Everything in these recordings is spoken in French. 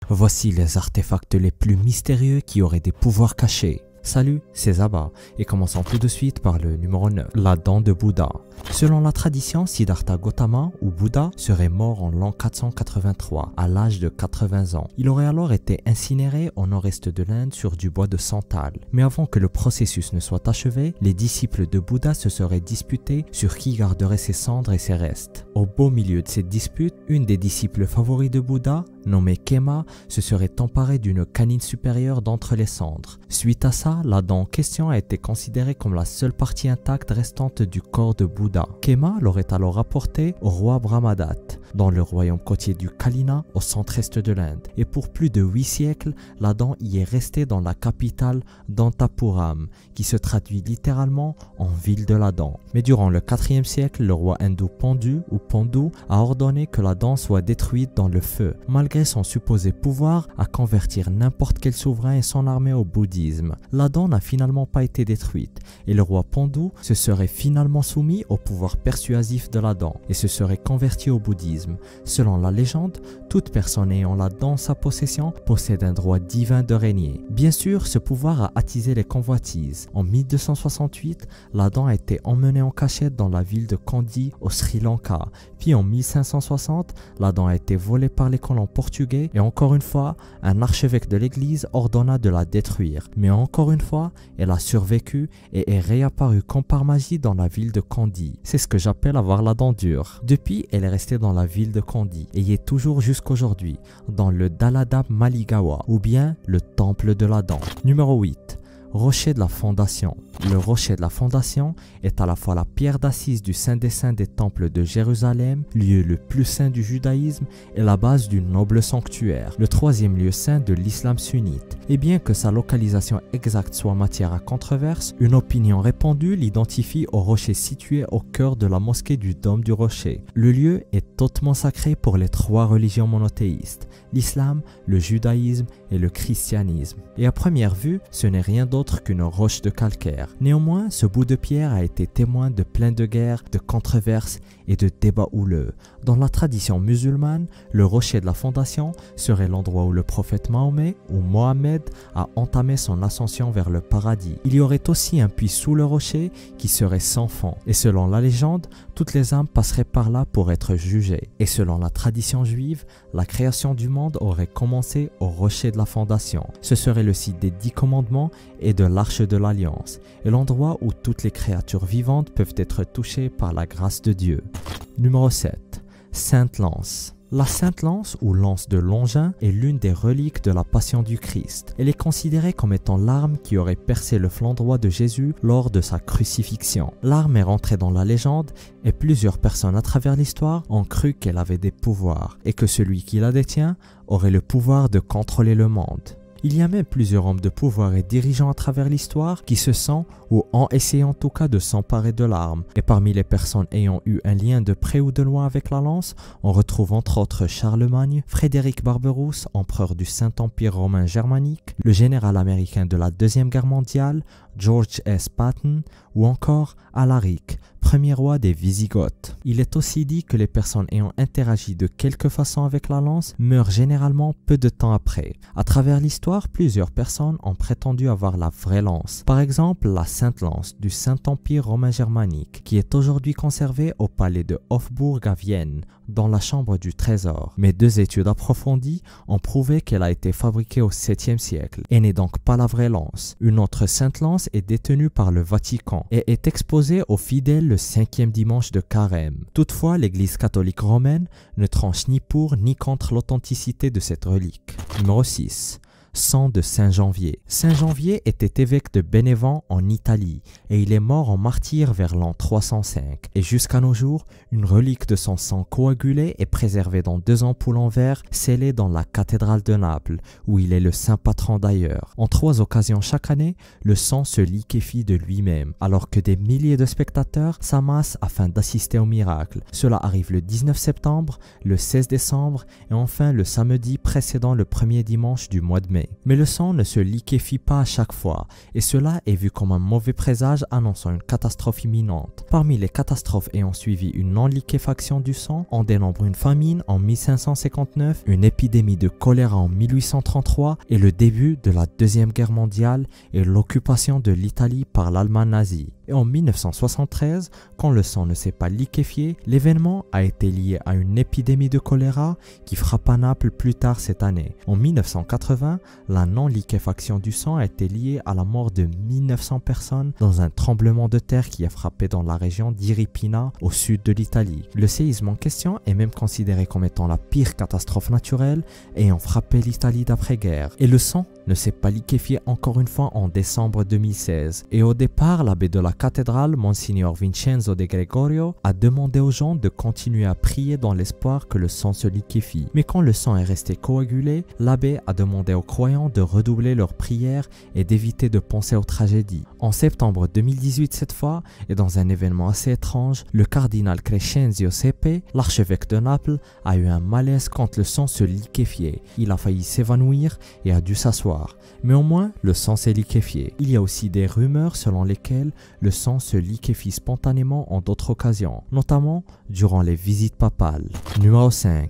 Voici les artefacts les plus mystérieux qui auraient des pouvoirs cachés. Salut, c'est Zaba et commençons tout de suite par le numéro 9, la dent de Bouddha. Selon la tradition, Siddhartha Gautama ou Bouddha serait mort en l'an 483 à l'âge de 80 ans. Il aurait alors été incinéré au nord-est de l'Inde sur du bois de santal. Mais avant que le processus ne soit achevé, les disciples de Bouddha se seraient disputés sur qui garderait ses cendres et ses restes. Au beau milieu de cette dispute, une des disciples favoris de Bouddha, nommée Khema, se serait emparée d'une canine supérieure d'entre les cendres. Suite à ça, la dent en question a été considérée comme la seule partie intacte restante du corps de Bouddha. Khema l'aurait alors apporté au roi Brahmadatta, dans le royaume côtier du Kalina, au centre-est de l'Inde. Et pour plus de 8 siècles, la dent y est restée dans la capitale d'Antapuram, qui se traduit littéralement en ville de la dent. Mais durant le 4e siècle, le roi hindou Pandu a ordonné que la dent soit détruite dans le feu, malgré son supposé pouvoir à convertir n'importe quel souverain et son armée au bouddhisme. La dent n'a finalement pas été détruite, et le roi Pandu se serait finalement soumis au pouvoir persuasif de la dent et se serait converti au bouddhisme. Selon la légende, toute personne ayant la dent en sa possession possède un droit divin de régner. Bien sûr, ce pouvoir a attisé les convoitises. En 1268, la dent a été emmenée en cachette dans la ville de Kandy au Sri Lanka. Puis en 1560, la dent a été volée par les colons portugais et encore une fois, un archevêque de l'église ordonna de la détruire. Mais encore une fois, elle a survécu et est réapparue comme par magie dans la ville de Kandy. C'est ce que j'appelle avoir la dent dure. Depuis, elle est restée dans la ville de Kandy et y est toujours jusqu'aujourd'hui, dans le Dalada Maligawa ou bien le temple de la dent. Numéro 8. Rocher de la Fondation. Le rocher de la Fondation est à la fois la pierre d'assise du Saint des Saints des temples de Jérusalem, lieu le plus saint du judaïsme et la base du noble sanctuaire, le 3e lieu saint de l'islam sunnite. Et bien que sa localisation exacte soit matière à controverse, une opinion répandue l'identifie au rocher situé au cœur de la mosquée du Dôme du Rocher. Le lieu est hautement sacré pour les 3 religions monothéistes, l'islam, le judaïsme et le christianisme. Et à première vue, ce n'est rien d'autre qu'une roche de calcaire. Néanmoins, ce bout de pierre a été témoin de plein de guerres, de controverses et de débats houleux. Dans la tradition musulmane, le rocher de la Fondation serait l'endroit où le prophète Mahomet ou Mohammed a entamé son ascension vers le paradis. Il y aurait aussi un puits sous le rocher qui serait sans fond. Et selon la légende, toutes les âmes passeraient par là pour être jugées. Et selon la tradition juive, la création du monde aurait commencé au rocher de la Fondation. Ce serait le site des 10 commandements et de l'Arche de l'Alliance, et l'endroit où toutes les créatures vivantes peuvent être touchées par la grâce de Dieu. Numéro 7. Sainte Lance. La Sainte Lance ou Lance de Longin est l'une des reliques de la Passion du Christ. Elle est considérée comme étant l'arme qui aurait percé le flanc droit de Jésus lors de sa crucifixion. L'arme est rentrée dans la légende et plusieurs personnes à travers l'histoire ont cru qu'elle avait des pouvoirs et que celui qui la détient aurait le pouvoir de contrôler le monde. Il y a même plusieurs hommes de pouvoir et dirigeants à travers l'histoire qui se sont ou ont essayé en tout cas de s'emparer de l'arme. Et parmi les personnes ayant eu un lien de près ou de loin avec la lance, on retrouve entre autres Charlemagne, Frédéric Barberousse, empereur du Saint-Empire romain germanique, le général américain de la Deuxième Guerre mondiale, George S. Patton ou encore Alaric, premier roi des Wisigoths. Il est aussi dit que les personnes ayant interagi de quelque façon avec la lance meurent généralement peu de temps après. À travers l'histoire, plusieurs personnes ont prétendu avoir la vraie lance. Par exemple, la Sainte Lance du Saint-Empire romain germanique, qui est aujourd'hui conservée au palais de Hofburg à Vienne, dans la chambre du trésor. Mais 2 études approfondies ont prouvé qu'elle a été fabriquée au 7e siècle et n'est donc pas la vraie lance. Une autre Sainte Lance est détenue par le Vatican et est exposée aux fidèles le 5e dimanche de Carême. Toutefois, l'Église catholique romaine ne tranche ni pour ni contre l'authenticité de cette relique. Numéro 6. Sang de Saint Janvier. Saint Janvier était évêque de Bénévent en Italie et il est mort en martyr vers l'an 305. Et jusqu'à nos jours, une relique de son sang coagulé est préservée dans 2 ampoules en verre scellées dans la cathédrale de Naples, où il est le saint patron d'ailleurs. En 3 occasions chaque année, le sang se liquéfie de lui-même, alors que des milliers de spectateurs s'amassent afin d'assister au miracle. Cela arrive le 19 septembre, le 16 décembre et enfin le samedi précédant le premier dimanche du mois de mai. transformé. Mais le sang ne se liquéfie pas à chaque fois, et cela est vu comme un mauvais présage annonçant une catastrophe imminente. Parmi les catastrophes ayant suivi une non-liquéfaction du sang, on dénombre une famine en 1559, une épidémie de choléra en 1833 et le début de la Deuxième Guerre mondiale et l'occupation de l'Italie par l'Allemagne nazie. Et en 1973, quand le sang ne s'est pas liquéfié, l'événement a été lié à une épidémie de choléra qui frappa Naples plus tard cette année. En 1980, la non-liquéfaction du sang a été liée à la mort de 1900 personnes dans un tremblement de terre qui a frappé dans la région d'Iripina au sud de l'Italie. Le séisme en question est même considéré comme étant la pire catastrophe naturelle ayant frappé l'Italie d'après-guerre. Et le sang ne s'est pas liquéfié encore une fois en décembre 2016. Et au départ, l'abbé de la cathédrale, Monsignor Vincenzo de Gregorio, a demandé aux gens de continuer à prier dans l'espoir que le sang se liquéfie. Mais quand le sang est resté coagulé, l'abbé a demandé aux croyants de redoubler leurs prières et d'éviter de penser aux tragédies. En septembre 2018 cette fois, et dans un événement assez étrange, le cardinal Crescenzio Sepe, l'archevêque de Naples, a eu un malaise quand le sang se liquéfiait. Il a failli s'évanouir et a dû s'asseoir. Mais au moins, le sang s'est liquéfié. Il y a aussi des rumeurs selon lesquelles le sang se liquéfie spontanément en d'autres occasions, notamment durant les visites papales. Numéro 5.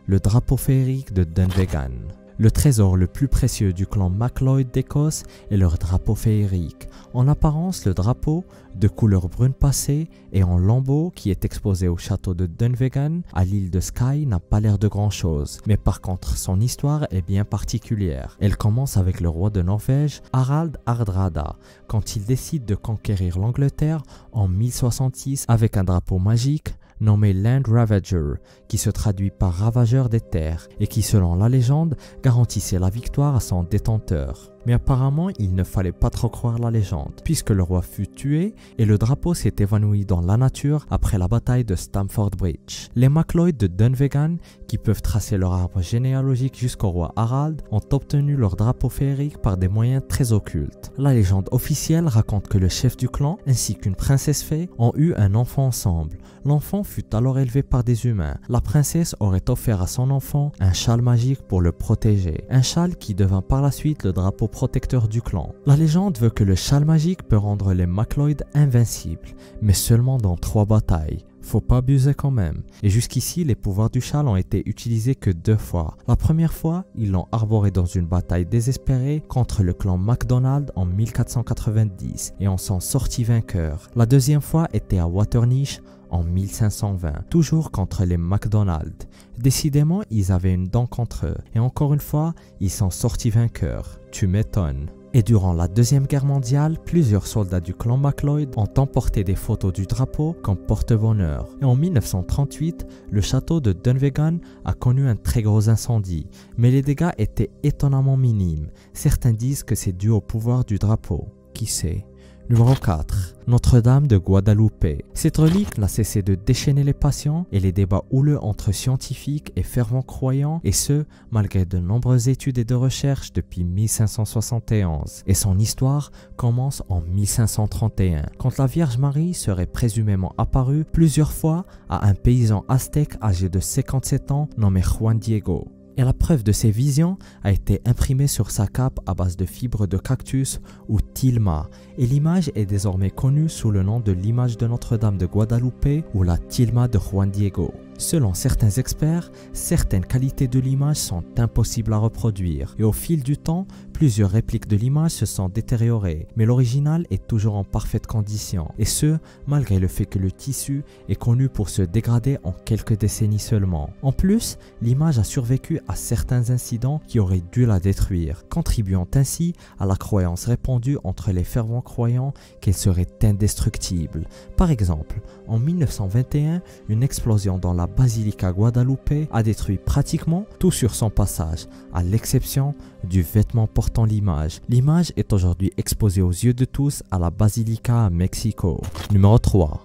Le drapeau féerique de Dunvegan. Le trésor le plus précieux du clan MacLeod d'Écosse est leur drapeau féerique. En apparence, le drapeau, de couleur brune passée et en lambeaux qui est exposé au château de Dunvegan à l'île de Skye n'a pas l'air de grand chose. Mais par contre, son histoire est bien particulière. Elle commence avec le roi de Norvège, Harald Hardrada, quand il décide de conquérir l'Angleterre en 1066 avec un drapeau magique nommé Land Ravager, qui se traduit par ravageur des terres et qui, selon la légende, garantissait la victoire à son détenteur. Mais apparemment, il ne fallait pas trop croire la légende, puisque le roi fut tué et le drapeau s'est évanoui dans la nature après la bataille de Stamford Bridge. Les MacLeod de Dunvegan, qui peuvent tracer leur arbre généalogique jusqu'au roi Harald, ont obtenu leur drapeau féerique par des moyens très occultes. La légende officielle raconte que le chef du clan ainsi qu'une princesse fée ont eu un enfant ensemble. L'enfant fut alors élevé par des humains. La princesse aurait offert à son enfant un châle magique pour le protéger. Un châle qui devint par la suite le drapeau protecteur du clan. La légende veut que le châle magique peut rendre les MacLeod invincibles, mais seulement dans 3 batailles. Faut pas abuser quand même. Et jusqu'ici, les pouvoirs du châle ont été utilisés que 2 fois. La première fois, ils l'ont arboré dans une bataille désespérée contre le clan MacDonald en 1490 et en sont sortis vainqueurs. La deuxième fois était à Waternish en 1520, toujours contre les MacDonald. Décidément, ils avaient une dent contre eux. Et encore une fois, ils sont sortis vainqueurs. Tu m'étonnes. Et durant la Deuxième Guerre mondiale, plusieurs soldats du clan MacLeod ont emporté des photos du drapeau comme porte-bonheur. Et en 1938, le château de Dunvegan a connu un très gros incendie, mais les dégâts étaient étonnamment minimes. Certains disent que c'est dû au pouvoir du drapeau. Qui sait? Numéro 4. Notre-Dame de Guadalupe. Cette relique n'a cessé de déchaîner les passions et les débats houleux entre scientifiques et fervents croyants, et ce, malgré de nombreuses études et de recherches depuis 1571. Et son histoire commence en 1531, quand la Vierge Marie serait présumément apparue plusieurs fois à un paysan aztèque âgé de 57 ans nommé Juan Diego. Et la preuve de ces visions a été imprimée sur sa cape à base de fibres de cactus ou tilma, et l'image est désormais connue sous le nom de l'image de Notre-Dame de Guadalupe ou la tilma de Juan Diego. Selon certains experts, certaines qualités de l'image sont impossibles à reproduire et au fil du temps, plusieurs répliques de l'image se sont détériorées, mais l'original est toujours en parfaite condition, et ce, malgré le fait que le tissu est connu pour se dégrader en quelques décennies seulement. En plus, l'image a survécu à certains incidents qui auraient dû la détruire, contribuant ainsi à la croyance répandue entre les fervents croyants qu'elle serait indestructible. Par exemple, en 1921, une explosion dans la Basilica Guadalupe a détruit pratiquement tout sur son passage, à l'exception du vêtement portant l'image. L'image est aujourd'hui exposée aux yeux de tous à la Basilica à Mexico. Numéro 3.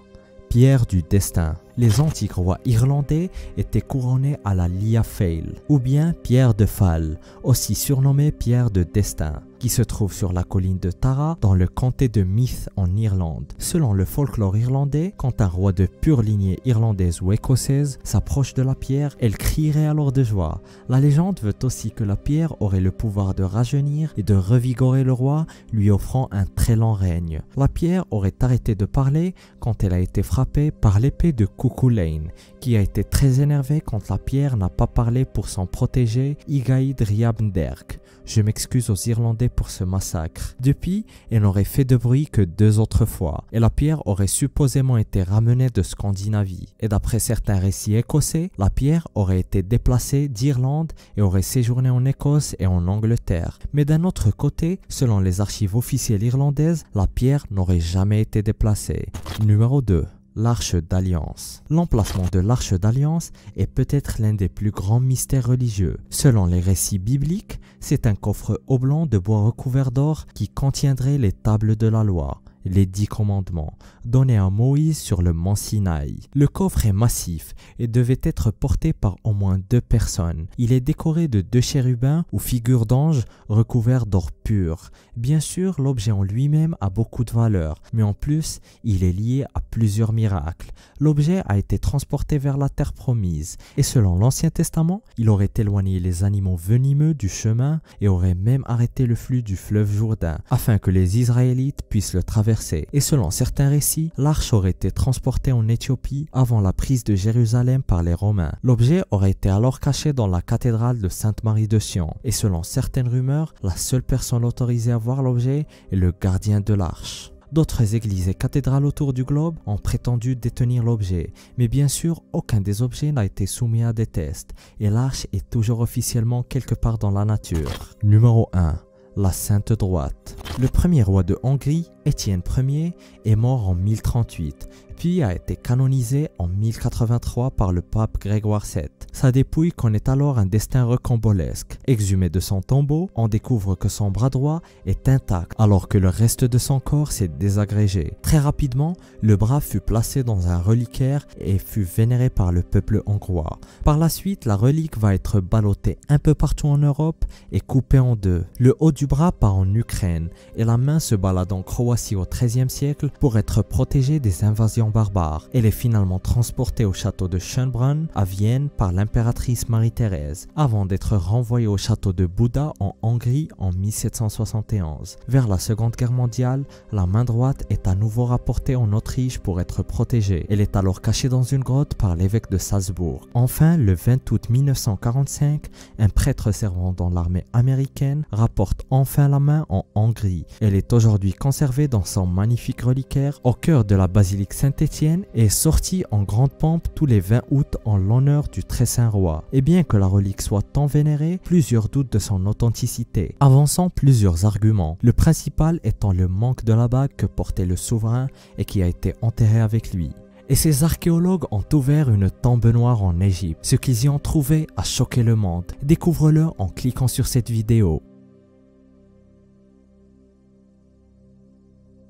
Pierre du destin. Les antiques rois irlandais étaient couronnés à la Lia Fáil, ou bien Pierre de Fal, aussi surnommée Pierre de Destin, qui se trouve sur la colline de Tara dans le comté de Meath en Irlande. Selon le folklore irlandais, quand un roi de pure lignée irlandaise ou écossaise s'approche de la pierre, elle crierait alors de joie. La légende veut aussi que la pierre aurait le pouvoir de rajeunir et de revigorer le roi, lui offrant un très lent règne. La pierre aurait arrêté de parler quand elle a été frappée par l'épée de Cuchulainn, qui a été très énervé quand la pierre n'a pas parlé pour s'en protéger, Igaïd Riabnderg. Je m'excuse aux Irlandais pour ce massacre. Depuis, elle n'aurait fait de bruit que 2 autres fois, et la pierre aurait supposément été ramenée de Scandinavie. Et d'après certains récits écossais, la pierre aurait été déplacée d'Irlande et aurait séjourné en Écosse et en Angleterre. Mais d'un autre côté, selon les archives officielles irlandaises, la pierre n'aurait jamais été déplacée. Numéro 2. L'Arche d'Alliance. L'emplacement de l'Arche d'Alliance est peut-être l'un des plus grands mystères religieux. Selon les récits bibliques, c'est un coffre oblong de bois recouvert d'or qui contiendrait les tables de la loi, les 10 commandements, donnés à Moïse sur le mont Sinaï. Le coffre est massif et devait être porté par au moins 2 personnes. Il est décoré de 2 chérubins ou figures d'anges recouverts d'or pur. Bien sûr, l'objet en lui-même a beaucoup de valeur, mais en plus, il est lié à plusieurs miracles. L'objet a été transporté vers la terre promise, et selon l'Ancien Testament, il aurait éloigné les animaux venimeux du chemin et aurait même arrêté le flux du fleuve Jourdain, afin que les Israélites puissent le traverser. Et selon certains récits, l'arche aurait été transportée en Éthiopie avant la prise de Jérusalem par les Romains. L'objet aurait été alors caché dans la cathédrale de Sainte-Marie de Sion, et selon certaines rumeurs, la seule personne autorisée à voir l'objet est le gardien de l'arche. D'autres églises et cathédrales autour du globe ont prétendu détenir l'objet, mais bien sûr, aucun des objets n'a été soumis à des tests, et l'arche est toujours officiellement quelque part dans la nature. Numéro 1. La Sainte Droite. Le premier roi de Hongrie, Étienne Ier, est mort en 1038, puis a été canonisé en 1083 par le pape Grégoire VII. Sa dépouille connaît alors un destin rocambolesque. Exhumé de son tombeau, on découvre que son bras droit est intact, alors que le reste de son corps s'est désagrégé. Très rapidement, le bras fut placé dans un reliquaire et fut vénéré par le peuple hongrois. Par la suite, la relique va être ballottée un peu partout en Europe et coupée en 2. Le haut du bras part en Ukraine et la main se balade en Croatie au XIIIe siècle pour être protégée des invasions barbares. Elle est finalement transportée au château de Schönbrunn à Vienne par l'impératrice Marie-Thérèse, avant d'être renvoyée au château de Buda en Hongrie en 1771. Vers la Seconde Guerre mondiale, la main droite est à nouveau rapportée en Autriche pour être protégée. Elle est alors cachée dans une grotte par l'évêque de Salzbourg. Enfin, le 20 août 1945, un prêtre servant dans l'armée américaine rapporte enfin la main en Hongrie. Elle est aujourd'hui conservée dans son magnifique reliquaire au cœur de la basilique Saint-Étienne et est sortie en grande pompe tous les 20 août en l'honneur du très saint roi. Et bien que la relique soit tant vénérée, plusieurs doutent de son authenticité, avançant plusieurs arguments. Le principal étant le manque de la bague que portait le souverain et qui a été enterrée avec lui. Et ces archéologues ont ouvert une tombe noire en Égypte. Ce qu'ils y ont trouvé a choqué le monde. Découvre-le en cliquant sur cette vidéo.